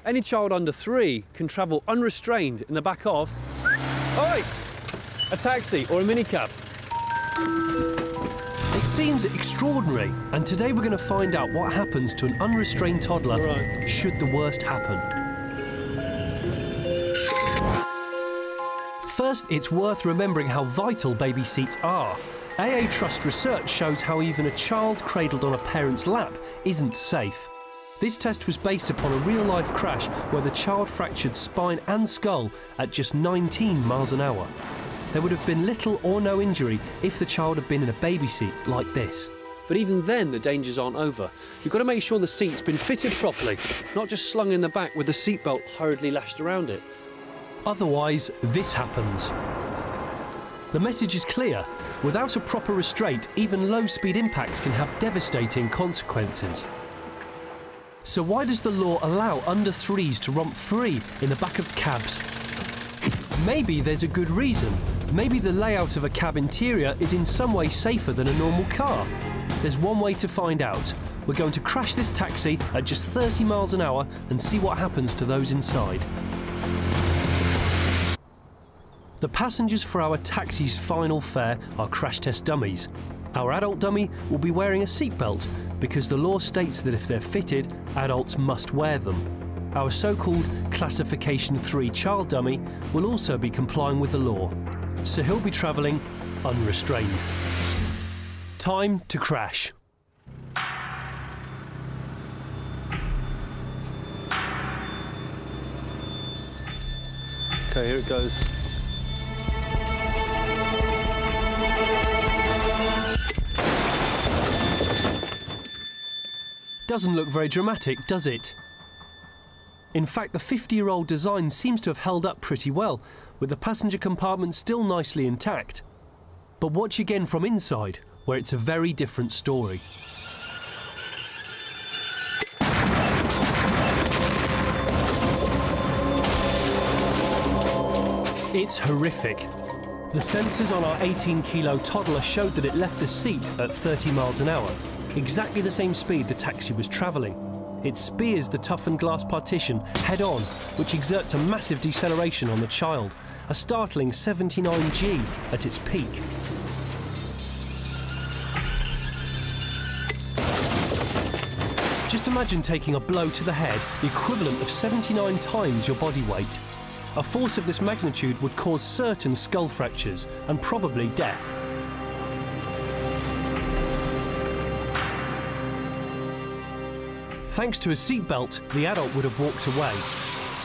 Any child under 3 can travel unrestrained in the back of a taxi or a minicab. It seems extraordinary, and today we're going to find out what happens to an unrestrained toddler should the worst happen. First, it's worth remembering how vital baby seats are. AA Trust research shows how even a child cradled on a parent's lap isn't safe. This test was based upon a real-life crash where the child fractured spine and skull at just 19 miles an hour. There would have been little or no injury if the child had been in a baby seat like this. But even then, the dangers aren't over. You've got to make sure the seat's been fitted properly, not just slung in the back with the seatbelt hurriedly lashed around it. Otherwise, this happens. The message is clear. Without a proper restraint, even low-speed impacts can have devastating consequences. So why does the law allow under 3s to romp free in the back of cabs? Maybe there's a good reason. Maybe the layout of a cab interior is in some way safer than a normal car. There's one way to find out. We're going to crash this taxi at just 30 miles an hour and see what happens to those inside. The passengers for our taxi's final fare are crash test dummies. Our adult dummy will be wearing a seatbelt because the law states that if they're fitted, adults must wear them. Our so-called Classification 3 child dummy will also be complying with the law, so he'll be travelling unrestrained. Time to crash. OK, here it goes. Doesn't look very dramatic, does it? In fact, the 50-year-old design seems to have held up pretty well, with the passenger compartment still nicely intact. But watch again from inside, where it's a very different story. It's horrific. The sensors on our 18-kilo toddler showed that it left the seat at 30 miles an hour, exactly the same speed the taxi was travelling. It spears the toughened glass partition head-on, which exerts a massive deceleration on the child, a startling 79 G at its peak. Just imagine taking a blow to the head, the equivalent of 79 times your body weight. A force of this magnitude would cause certain skull fractures and probably death. Thanks to a seatbelt, the adult would have walked away.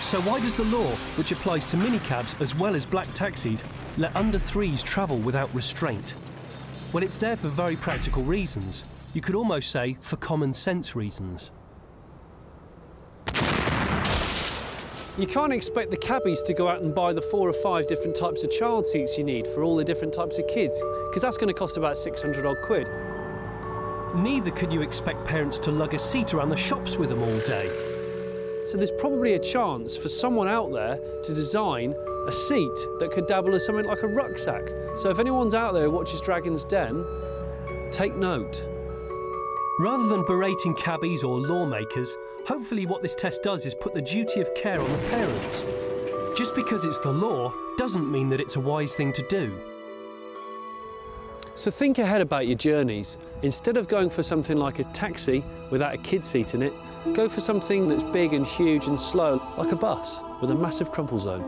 So why does the law, which applies to minicabs as well as black taxis, let under 3s travel without restraint? Well, it's there for very practical reasons. You could almost say for common sense reasons. You can't expect the cabbies to go out and buy the 4 or 5 different types of child seats you need for all the different types of kids, because that's going to cost about 600 odd quid. Neither could you expect parents to lug a seat around the shops with them all day. So there's probably a chance for someone out there to design a seat that could dabble as something like a rucksack. So if anyone's out there who watches Dragon's Den, take note. Rather than berating cabbies or lawmakers, hopefully what this test does is put the duty of care on the parents. Just because it's the law doesn't mean that it's a wise thing to do. So think ahead about your journeys. Instead of going for something like a taxi without a kid seat in it, go for something that's big and huge and slow, like a bus with a massive crumple zone.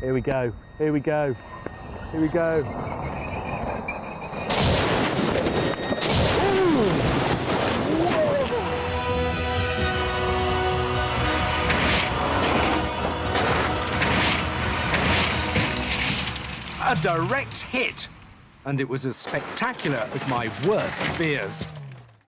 Here we go, here we go, here we go. A direct hit, and it was as spectacular as my worst fears.